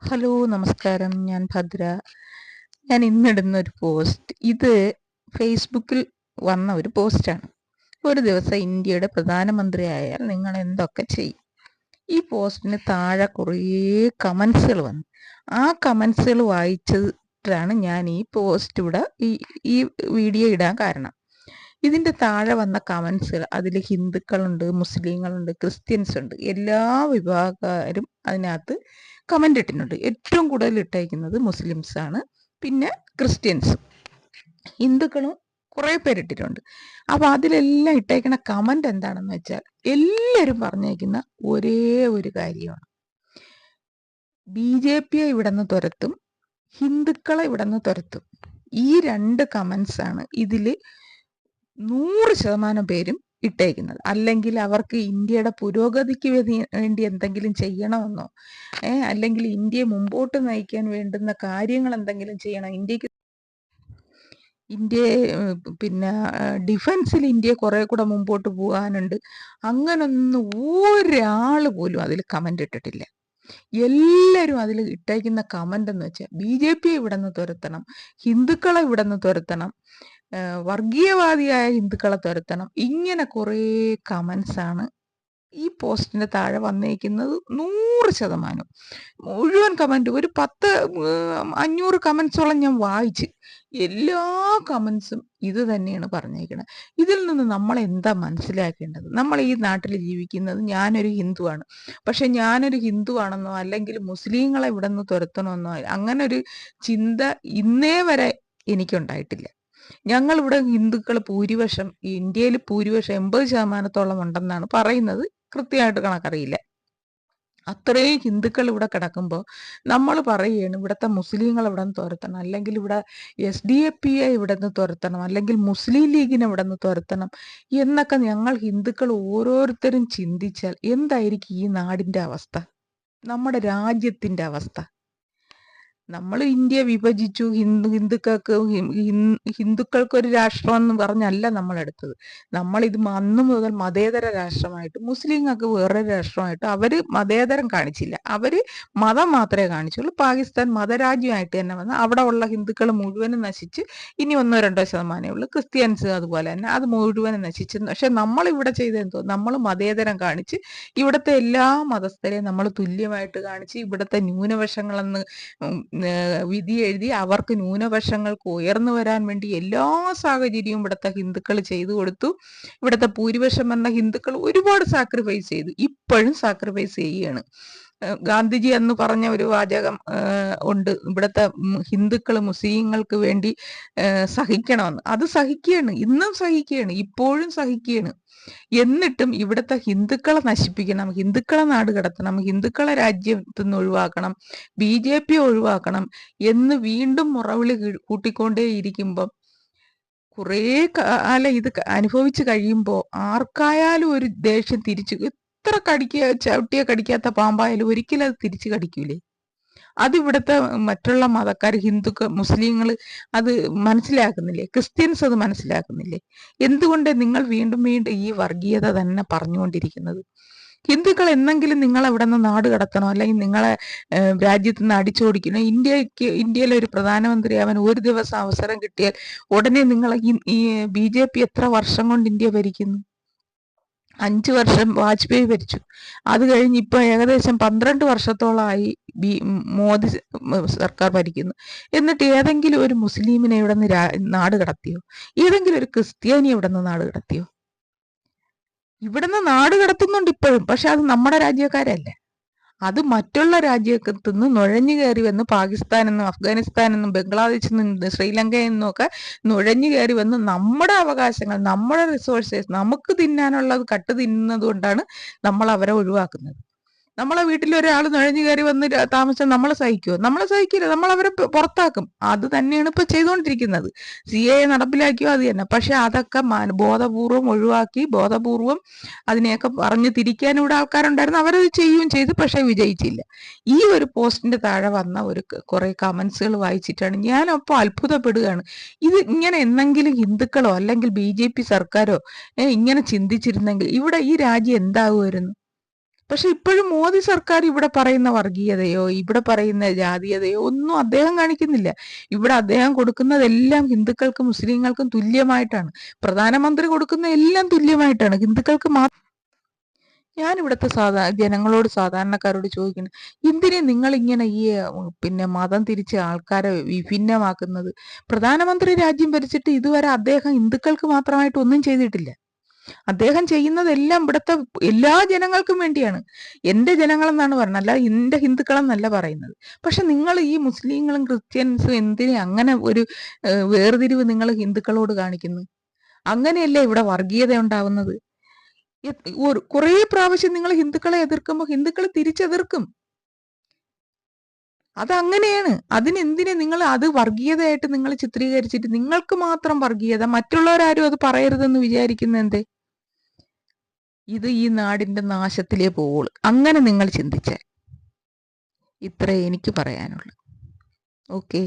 Hello, നമസ്കാരം. ഞാൻ ഭദ്ര. ഞാൻ ഇന്നിടുന്ന ഒരു പോസ്റ്റ് ഇത് ഫേസ്ബുക്കിൽ വന്ന ഒരു പോസ്റ്റാണ്. ഒരു ദിവസം ഇന്ത്യയുടെ പ്രധാനമന്ത്രിയായാൽ നിങ്ങൾ എന്തൊക്കെ ചെയ്യും? ഈ പോസ്റ്റിന് താഴെ കുറേ കമൻസുകൾ വന്നു. ആ കമൻസുകൾ വായിച്ചിട്ടാണ് ഞാൻ ഈ പോസ്റ്റ് ഇവിടെ ഈ വീഡിയോ ഇടാൻ കാരണം. ഇതിൻ്റെ താഴെ വന്ന കമൻസുകൾ അതിൽ ഹിന്ദുക്കളുണ്ട്, മുസ്ലിങ്ങളുണ്ട്, ക്രിസ്ത്യൻസ് ഉണ്ട്. എല്ലാ വിഭാഗക്കാരും അതിനകത്ത് കമൻ്റ് ഇട്ടിട്ടുണ്ട്. ഏറ്റവും കൂടുതൽ ഇട്ടേക്കുന്നത് മുസ്ലിംസാണ്, പിന്നെ ക്രിസ്ത്യൻസും. ഹിന്ദുക്കളും കുറേ പേരിട്ടിട്ടുണ്ട്. അപ്പോൾ അതിലെല്ലാം ഇട്ടേക്കുന്ന കമൻ്റ് എന്താണെന്ന് വെച്ചാൽ എല്ലാവരും പറഞ്ഞേക്കുന്ന ഒരേ ഒരു കാര്യമാണ്: BJP ഇവിടെ നിന്ന് തുരത്തും, ഹിന്ദുക്കളെ ഇവിടെ നിന്ന് തുരത്തും. ഈ രണ്ട് കമൻസാണ് ഇതിൽ 100% പേരും ഇട്ടേക്കുന്നത്. അല്ലെങ്കിൽ അവർക്ക് ഇന്ത്യയുടെ പുരോഗതിക്ക് വേണ്ടി എന്തെങ്കിലും ചെയ്യണമെന്നോ, അല്ലെങ്കിൽ ഇന്ത്യയെ മുമ്പോട്ട് നയിക്കാൻ വേണ്ടുന്ന കാര്യങ്ങൾ എന്തെങ്കിലും ചെയ്യണം, ഇന്ത്യയെ പിന്നെ ഡിഫൻസിൽ ഇന്ത്യ കുറെ കൂടെ മുമ്പോട്ട് പോകാനുണ്ട്, അങ്ങനൊന്നും ഒരാൾ പോലും അതിൽ കമൻ്റ് ഇട്ടിട്ടില്ല. എല്ലാവരും അതിൽ ഇട്ടേക്കുന്ന കമൻ്റ് എന്ന് വെച്ചാൽ BJP ഇവിടെ നിന്ന് തുരത്തണം, ഹിന്ദുക്കളെ ഇവിടെ നിന്ന് തുരത്തണം, വർഗീയവാദിയായ ഹിന്ദുക്കളെ തുരത്തണം. ഇങ്ങനെ കുറേ കമൻസാണ് ഈ പോസ്റ്റിന്റെ താഴെ വന്നേക്കുന്നത്. 100% മുഴുവൻ കമന്റ്, ഒരു 500 കമന്റ്സോളം ഞാൻ വായിച്ച്. എല്ലാ കമന്റ്സും ഇത് തന്നെയാണ് പറഞ്ഞേക്കുന്നത്. ഇതിൽ നിന്ന് നമ്മൾ എന്താ മനസ്സിലാക്കേണ്ടത്? നമ്മൾ ഈ നാട്ടിൽ ജീവിക്കുന്നത്, ഞാനൊരു ഹിന്ദുവാണ്, പക്ഷെ ഞാനൊരു ഹിന്ദുവാണെന്നോ അല്ലെങ്കിൽ മുസ്ലിങ്ങളെ ഇവിടെ നിന്ന് തുരത്തണമെന്നോ അങ്ങനെ ഒരു ചിന്ത ഇന്നേ വരെ എനിക്കുണ്ടായിട്ടില്ല. ഞങ്ങളിവിടെ ഹിന്ദുക്കൾ ഭൂരിപക്ഷം, ഇന്ത്യയിൽ ഭൂരിപക്ഷം 80% ഉണ്ടെന്നാണ് പറയുന്നത്. കൃത്യമായിട്ട് കണക്കറിയില്ല. അത്രയും ഹിന്ദുക്കൾ ഇവിടെ കിടക്കുമ്പോൾ നമ്മൾ പറയുകയാണ് ഇവിടുത്തെ മുസ്ലിങ്ങൾ ഇവിടെ നിന്ന് തുരത്തണം, അല്ലെങ്കിൽ ഇവിടെ SDAPയെ ഇവിടെ നിന്ന് തുരത്തണം, അല്ലെങ്കിൽ മുസ്ലിം ലീഗിനെ ഇവിടെ നിന്ന് തുരത്തണം എന്നൊക്കെ ഞങ്ങൾ ഹിന്ദുക്കൾ ഓരോരുത്തരും ചിന്തിച്ചാൽ എന്തായിരിക്കും ഈ നാടിൻ്റെ അവസ്ഥ, നമ്മുടെ രാജ്യത്തിൻ്റെ അവസ്ഥ? നമ്മൾ ഇന്ത്യ വിഭജിച്ചു, ഹിന്ദുക്കൾക്കൊരു രാഷ്ട്രം എന്ന് പറഞ്ഞല്ല നമ്മൾ എടുത്തത്. നമ്മളിത് അന്നു മുതൽ മതേതര രാഷ്ട്രമായിട്ട്, മുസ്ലിങ്ങൾക്ക് വേറൊരു രാഷ്ട്രമായിട്ട് അവര് മതേതരം കാണിച്ചില്ല, അവര് മതം മാത്രമേ കാണിച്ചുള്ളൂ. പാകിസ്ഥാൻ മതരാജ്യമായിട്ട് തന്നെ വന്ന് അവിടെ ഉള്ള ഹിന്ദുക്കൾ മുഴുവനും നശിച്ച്, ഇനി 1-2% ഉള്ളൂ. ക്രിസ്ത്യൻസ് അതുപോലെ തന്നെ, അത് മുഴുവനും നശിച്ചു. പക്ഷെ നമ്മളിവിടെ ചെയ്തെന്തോ, നമ്മൾ മതേതരം കാണിച്ച് ഇവിടുത്തെ എല്ലാ മതസ്ഥരെയും നമ്മൾ തുല്യമായിട്ട് കാണിച്ച്, ഇവിടുത്തെ ന്യൂനപക്ഷങ്ങളെന്ന് വിധി എഴുതി അവർക്ക് ന്യൂനപക്ഷങ്ങൾക്ക് ഉയർന്നു വരാൻ വേണ്ടി എല്ലാ സാഹചര്യവും ഇവിടുത്തെ ഹിന്ദുക്കൾ ചെയ്തു കൊടുത്തു. ഇവിടുത്തെ ഭൂരിപക്ഷം എന്ന ഹിന്ദുക്കൾ ഒരുപാട് സാക്രിഫൈസ് ചെയ്തു, ഇപ്പോഴും സാക്രിഫൈസ് ചെയ്യുകയാണ്. ഗാന്ധിജി എന്ന് പറഞ്ഞ ഒരു വാചകം ഉണ്ട്, ഇവിടുത്തെ ഹിന്ദുക്കൾ മുസ്ലിങ്ങൾക്ക് വേണ്ടി സഹിക്കണമെന്ന്. അത് സഹിക്കുകയാണ്, ഇന്നും സഹിക്കുകയാണ്, ഇപ്പോഴും സഹിക്കുകയാണ്. എന്നിട്ടും ഇവിടുത്തെ ഹിന്ദുക്കളെ നശിപ്പിക്കണം, ഹിന്ദുക്കളെ നാട് കടത്തണം, ഹിന്ദുക്കളെ രാജ്യത്തു നിന്ന് ഒഴിവാക്കണം, BJP ഒഴിവാക്കണം എന്ന് വീണ്ടും മുറവിളി കൂട്ടിക്കൊണ്ടേ ഇരിക്കുമ്പം കുറേ കാലം ഇത് അനുഭവിച്ച് കഴിയുമ്പോൾ ആർക്കായാലും ഒരു ദേഷ്യം തിരിച്ചു, എത്ര ചവിട്ടിയെ കടിക്കാത്ത പാമ്പായാലും ഒരിക്കലും അത് തിരിച്ചു കടിക്കൂലേ? അതിവിടുത്തെ മറ്റുള്ള മതക്കാർ, ഹിന്ദുക്കൾ, മുസ്ലിങ്ങൾ അത് മനസ്സിലാക്കുന്നില്ലേ? ക്രിസ്ത്യൻസ് അത് മനസ്സിലാക്കുന്നില്ലേ? എന്തുകൊണ്ട് നിങ്ങൾ വീണ്ടും വീണ്ടും ഈ വർഗീയത തന്നെ പറഞ്ഞുകൊണ്ടിരിക്കുന്നത്? ഹിന്ദുക്കൾ എന്നെങ്കിലും നിങ്ങളെ ഇവിടെ നിന്ന് നാട് കടത്തണോ, അല്ലെങ്കിൽ നിങ്ങളെ രാജ്യത്ത് നിന്ന് അടിച്ചോടിക്കണോ? ഇന്ത്യയിലെ ഒരു പ്രധാനമന്ത്രി അവൻ ഒരു ദിവസം അവസരം കിട്ടിയാൽ ഉടനെ നിങ്ങളെ ഈ BJP എത്ര വർഷം കൊണ്ട് ഇന്ത്യ ഭരിക്കുന്നു? 5 വർഷം വാജ്പേയി ഭരിച്ചു. അത് കഴിഞ്ഞ് ഇപ്പൊ ഏകദേശം 12 വർഷത്തോളമായി മോദി സർക്കാർ ഭരിക്കുന്നു. എന്നിട്ട് ഏതെങ്കിലും ഒരു മുസ്ലിമിനെ ഇവിടെ നിന്ന് നാട് കടത്തിയോ? ഏതെങ്കിലും ഒരു ക്രിസ്ത്യാനി ഇവിടെ നിന്ന് നാട് കടത്തിയോ? ഇവിടുന്ന് നാട് കടത്തുന്നുണ്ട് ഇപ്പോഴും, പക്ഷെ അത് നമ്മുടെ രാജ്യക്കാരല്ല. അത് മറ്റുള്ള രാജ്യത്തു നിന്ന് നുഴഞ്ഞു കയറി വന്ന് പാകിസ്ഥാനെന്നും അഫ്ഗാനിസ്ഥാനെന്നും ബംഗ്ലാദേശിൽ നിന്നും ശ്രീലങ്കയിൽ നിന്നും ഒക്കെ നുഴഞ്ഞു കയറി വന്ന് നമ്മുടെ അവകാശങ്ങൾ, നമ്മുടെ റിസോഴ്സസ്, നമുക്ക് തിന്നാനുള്ളത് കട്ട് തിന്നുന്നത് കൊണ്ടാണ് നമ്മൾ അവരെ ഒഴിവാക്കുന്നത്. നമ്മളെ വീട്ടിൽ ഒരാൾ നുഴഞ്ഞു കയറി വന്ന് താമസിച്ചാൽ നമ്മൾ സഹിക്കുമോ? നമ്മൾ സഹിക്കില്ല, നമ്മൾ അവരെ പുറത്താക്കും. അത് തന്നെയാണ് ഇപ്പൊ ചെയ്തുകൊണ്ടിരിക്കുന്നത്. CAA നടപ്പിലാക്കിയോ അത് തന്നെ. പക്ഷെ അതൊക്കെ ബോധപൂർവം ഒഴിവാക്കി, ബോധപൂർവം അതിനെയൊക്കെ പറഞ്ഞു തിരിക്കാൻ ഇവിടെ ആൾക്കാരുണ്ടായിരുന്നു, അവരത് ചെയ്യുകയും ചെയ്തു, പക്ഷെ വിജയിച്ചില്ല. ഈ ഒരു പോസ്റ്റിന്റെ താഴെ വന്ന കുറെ കമന്റ്സുകൾ വായിച്ചിട്ടാണ് ഞാൻ അപ്പോൾ അത്ഭുതപ്പെടുകയാണ്. ഇത് ഇങ്ങനെ എന്നെങ്കിലും ഹിന്ദുക്കളോ അല്ലെങ്കിൽ BJP സർക്കാരോ ഇങ്ങനെ ചിന്തിച്ചിരുന്നെങ്കിൽ ഇവിടെ ഈ രാജ്യം എന്താകുമായിരുന്നു? പക്ഷെ ഇപ്പോഴും മോദി സർക്കാർ ഇവിടെ പറയുന്ന വർഗീയതയോ ഇവിടെ പറയുന്ന ജാതീയതയോ ഒന്നും അദ്ദേഹം കാണിക്കുന്നില്ല. ഇവിടെ അദ്ദേഹം കൊടുക്കുന്നതെല്ലാം ഹിന്ദുക്കൾക്കും മുസ്ലിങ്ങൾക്കും തുല്യമായിട്ടാണ്. പ്രധാനമന്ത്രി കൊടുക്കുന്ന എല്ലാം തുല്യമായിട്ടാണ്, ഹിന്ദുക്കൾക്ക് മാത്രം. ഞാൻ ഇവിടുത്തെ ജനങ്ങളോട്, സാധാരണക്കാരോട് ചോദിക്കുന്നു, എന്തിനെ നിങ്ങൾ ഇങ്ങനെ ഈ പിന്നെ മതം തിരിച്ച് ആൾക്കാരെ വിഭിന്നമാക്കുന്നത്? പ്രധാനമന്ത്രി രാജ്യം ഭരിച്ചിട്ട് ഇതുവരെ അദ്ദേഹം ഹിന്ദുക്കൾക്ക് മാത്രമായിട്ട് ഒന്നും ചെയ്തിട്ടില്ല. അദ്ദേഹം ചെയ്യുന്നതെല്ലാം ഇവിടുത്തെ എല്ലാ ജനങ്ങൾക്കും വേണ്ടിയാണ്. എന്റെ ജനങ്ങളെന്നാണ് പറഞ്ഞത്, അല്ല എന്റെ ഹിന്ദുക്കളെന്നല്ല പറയുന്നത്. പക്ഷെ നിങ്ങൾ ഈ മുസ്ലിങ്ങളും ക്രിസ്ത്യൻസും എന്തിനെ അങ്ങനെ ഒരു വേർതിരിവ് നിങ്ങൾ ഹിന്ദുക്കളോട് കാണിക്കുന്നു? അങ്ങനെയല്ലേ ഇവിടെ വർഗീയത ഉണ്ടാവുന്നത്? കുറേ പ്രാവശ്യം നിങ്ങൾ ഹിന്ദുക്കളെ എതിർക്കുമ്പോൾ ഹിന്ദുക്കൾ തിരിച്ചെതിർക്കും. അതങ്ങനെയാണ്. അതിനെന്തിനെ നിങ്ങൾ അത് വർഗീയതയായിട്ട് നിങ്ങൾ ചിത്രീകരിച്ചിട്ട് നിങ്ങൾക്ക് മാത്രം വർഗീയത, മറ്റുള്ളവരാരും അത് പറയരുതെന്ന് വിചാരിക്കുന്ന എന്തേ? ഇത് ഈ നാടിന്റെ നാശത്തിലേ പോവുള്ളൂ. അങ്ങനെ നിങ്ങൾ ചിന്തിച്ചാൽ. ഇത്രേ എനിക്ക് പറയാനുള്ളൂ. ഓക്കെ.